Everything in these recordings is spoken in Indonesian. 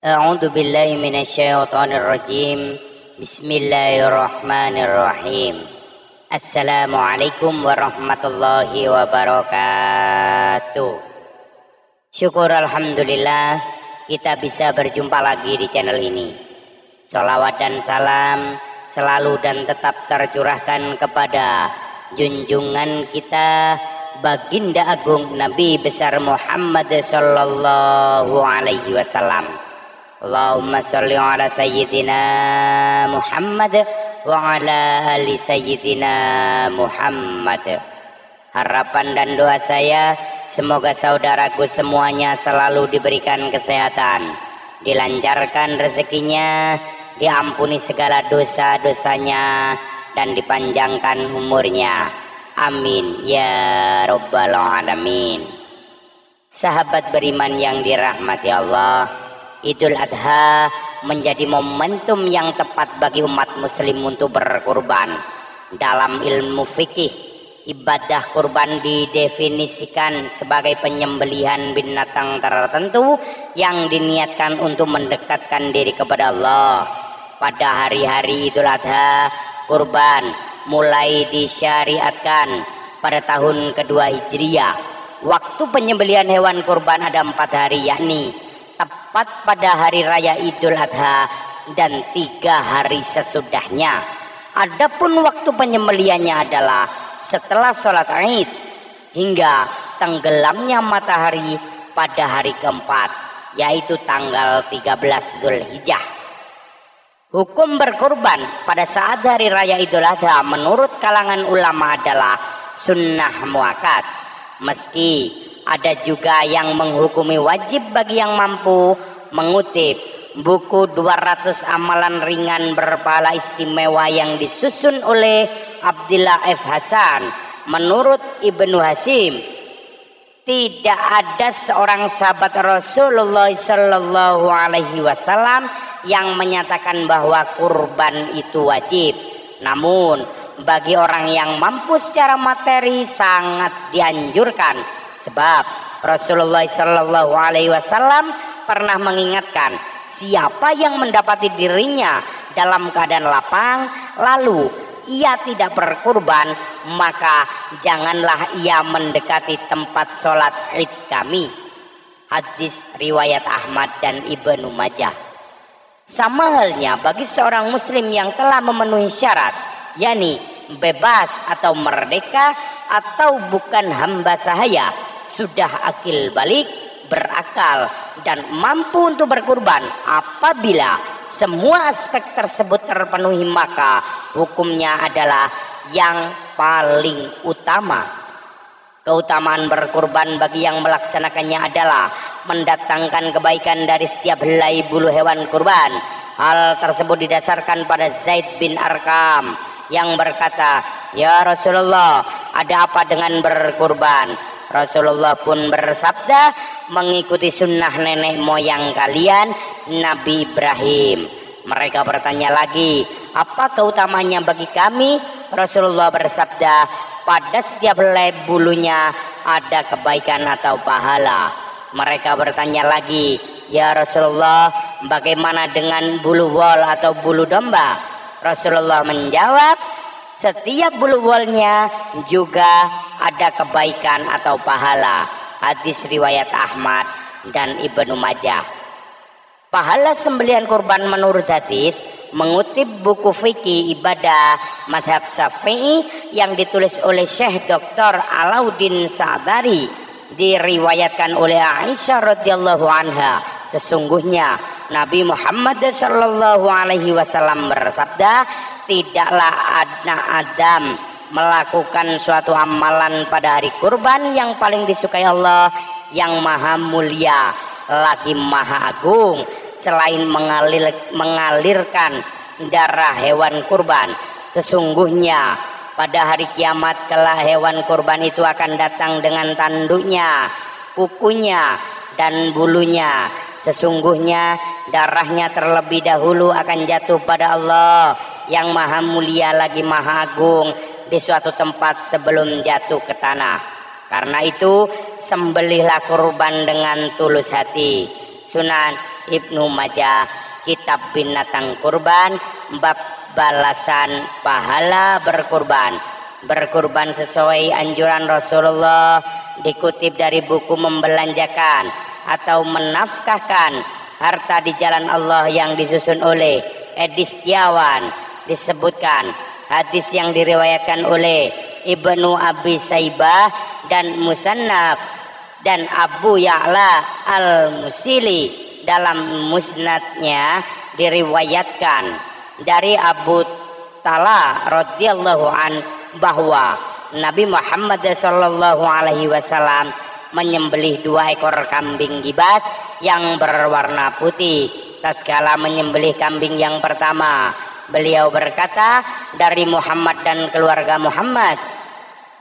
أعوذ بالله من الشيطان الرجيم بسم الله الرحمن الرحيم Assalamualaikum warahmatullahi wabarakatuh. Syukur alhamdulillah kita bisa berjumpa lagi di channel ini. Sholawat dan salam selalu dan tetap tercurahkan kepada junjungan kita Baginda Agung Nabi besar Muhammad sallallahu alaihi wasallam. Allahumma sholli ala sayyidina Muhammad wa ala ali sayyidina Muhammad. Harapan dan doa saya semoga saudaraku semuanya selalu diberikan kesehatan, dilancarkan rezekinya, diampuni segala dosa-dosanya, dan dipanjangkan umurnya. Amin ya rabbal alamin. Sahabat beriman yang dirahmati Allah, Idul Adha menjadi momentum yang tepat bagi umat muslim untuk berkurban. Dalam ilmu fikih, ibadah kurban didefinisikan sebagai penyembelihan binatang tertentu yang diniatkan untuk mendekatkan diri kepada Allah. Pada hari-hari Idul Adha, kurban mulai disyariatkan pada tahun kedua Hijriah. Waktu penyembelihan hewan kurban ada 4 hari, yakni tepat pada hari raya Idul Adha dan 3 hari sesudahnya. Adapun waktu penyembelihannya adalah setelah sholat Id hingga tenggelamnya matahari pada hari keempat, yaitu tanggal 13 Dzulhijjah. Hukum berkurban pada saat hari raya Idul Adha menurut kalangan ulama adalah sunnah muakkad, meski ada juga yang menghukumi wajib bagi yang mampu. Mengutip buku 200 amalan ringan berpahala istimewa yang disusun oleh Abdullah F. Hasan, menurut Ibnu Hashim, tidak ada seorang sahabat Rasulullah Shallallahu Alaihi Wasallam yang menyatakan bahwa kurban itu wajib. Namun bagi orang yang mampu secara materi sangat dianjurkan, sebab Rasulullah Shallallahu Alaihi Wasallam pernah mengingatkan, siapa yang mendapati dirinya dalam keadaan lapang lalu ia tidak berkurban, maka janganlah ia mendekati tempat sholat Id kami. Hadis riwayat Ahmad dan Ibnu Majah. Sama halnya bagi seorang muslim yang telah memenuhi syarat, yakni bebas atau merdeka atau bukan hamba sahaya, sudah akil balik, berakal, dan mampu untuk berkurban. Apabila semua aspek tersebut terpenuhi, maka hukumnya adalah yang paling utama. Keutamaan berkurban bagi yang melaksanakannya adalah mendatangkan kebaikan dari setiap helai bulu hewan kurban. Hal tersebut didasarkan pada Zaid bin Arqam yang berkata, "Ya Rasulullah, ada apa dengan berkurban?" Rasulullah pun bersabda, "Mengikuti sunnah nenek moyang kalian, Nabi Ibrahim." Mereka bertanya lagi, "Apa keutamanya bagi kami?" Rasulullah bersabda, "Pada setiap helai bulunya ada kebaikan atau pahala." Mereka bertanya lagi, "Ya Rasulullah, bagaimana dengan bulu wol atau bulu domba?" Rasulullah menjawab, "Setiap bulu wolnya juga ada kebaikan atau pahala." Hadis riwayat Ahmad dan Ibnu Majah. Pahala sembelihan kurban menurut hadis mengutip buku fikih ibadah mazhab Syafi'i yang ditulis oleh Syekh Dr. Alauddin Sa'dari, diriwayatkan oleh Aisyah radhiyallahu anha, sesungguhnya Nabi Muhammad sallallahu alaihi wasallam bersabda, "Tidaklah anak Adam melakukan suatu amalan pada hari kurban yang paling disukai Allah yang maha mulia lagi maha agung selain mengalirkan darah hewan kurban. Sesungguhnya pada hari kiamat kelak hewan kurban itu akan datang dengan tanduknya, kukunya, dan bulunya. Sesungguhnya darahnya terlebih dahulu akan jatuh pada Allah yang maha mulia lagi maha agung di suatu tempat sebelum jatuh ke tanah. Karena itu sembelihlah kurban dengan tulus hati. Sunan Ibnu Majah, kitab binatang kurban, bab balasan pahala berkurban. Berkurban sesuai anjuran Rasulullah, dikutip dari buku membelanjakan atau menafkahkan harta di jalan Allah yang disusun oleh Edi Setiawan. Disebutkan hadis yang diriwayatkan oleh Ibnu Abi Saibah dan Musannaf dan Abu Ya'la Al-Musili dalam musnadnya, diriwayatkan dari Abu Tala radhiyallahu an bahwa Nabi Muhammad sallallahu alaihi wasallam menyembelih 2 ekor kambing gibas yang berwarna putih. Tatkala menyembelih kambing yang pertama, beliau berkata, dari Muhammad dan keluarga Muhammad.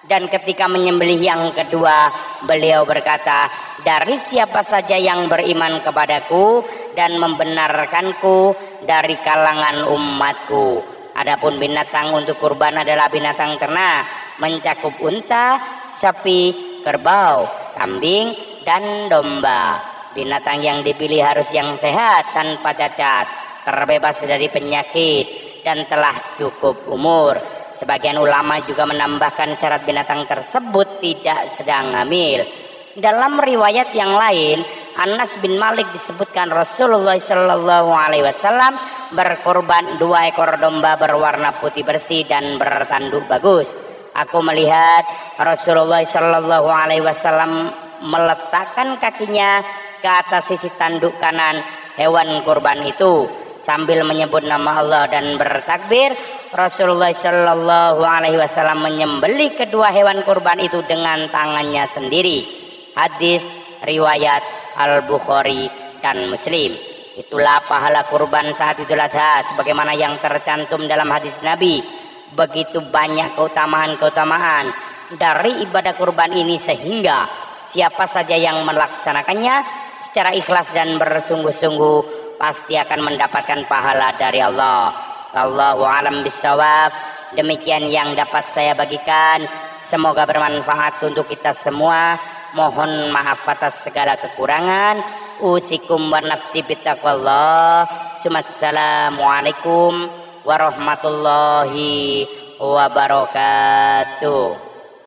Dan ketika menyembelih yang kedua, beliau berkata, dari siapa saja yang beriman kepadaku dan membenarkanku dari kalangan umatku. Adapun binatang untuk kurban adalah binatang ternak, mencakup unta, sapi, kerbau, kambing, dan domba. Binatang yang dipilih harus yang sehat, tanpa cacat, terbebas dari penyakit, dan telah cukup umur. Sebagian ulama juga menambahkan syarat binatang tersebut tidak sedang hamil. Dalam riwayat yang lain, Anas bin Malik disebutkan Rasulullah Shallallahu Alaihi Wasallam berkorban 2 ekor domba berwarna putih bersih dan bertanduk bagus. Aku melihat Rasulullah Shallallahu Alaihi Wasallam meletakkan kakinya ke atas sisi tanduk kanan hewan kurban itu sambil menyebut nama Allah dan bertakbir. Rasulullah Shallallahu Alaihi Wasallam menyembelih kedua hewan kurban itu dengan tangannya sendiri. Hadis riwayat Al-Bukhari dan Muslim. Itulah pahala kurban saat Idul Adha sebagaimana yang tercantum dalam hadis Nabi. Begitu banyak keutamaan-keutamaan dari ibadah kurban ini sehingga siapa saja yang melaksanakannya secara ikhlas dan bersungguh-sungguh pasti akan mendapatkan pahala dari Allah. Wallahu a'lam bishawab. Demikian yang dapat saya bagikan, semoga bermanfaat untuk kita semua. Mohon maaf atas segala kekurangan. Usikum wa nafsi bittaqwallah. Assalamualaikum warahmatullahi wabarakatuh.